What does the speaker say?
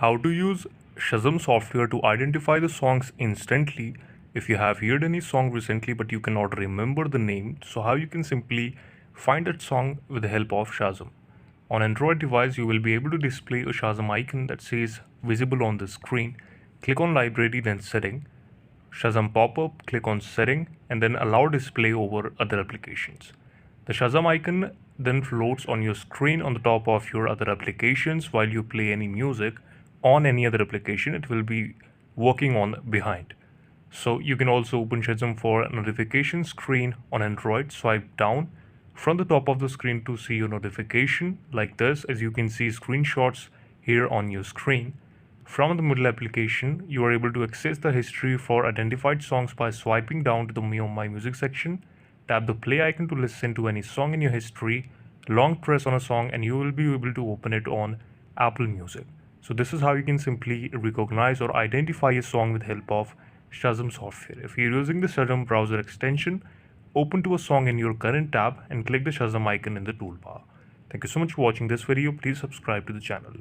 How to use Shazam software to identify the songs instantly. If you have heard any song recently but you cannot remember the name, so how you can simply find that song with the help of Shazam. On Android device, you will be able to display a Shazam icon that says visible on the screen. Click on library, then setting. Shazam pop-up, click on setting and then allow display over other applications. The Shazam icon then floats on your screen on the top of your other applications while you play any music on any other application. It will be working on behind. So you can also open Shazam for a notification screen on Android. Swipe down from the top of the screen to see your notification like this. As you can see screenshots here on your screen. From the middle application, you are able to access the history for identified songs by swiping down to the My Music section. Tap the play icon to listen to any song in your history. Long press on a song and you will be able to open it on Apple Music. So this is how you can simply recognize or identify a song with help of Shazam software. If you're using the Shazam browser extension, open to a song in your current tab and click the Shazam icon in the toolbar. Thank you so much for watching this video. Please subscribe to the channel.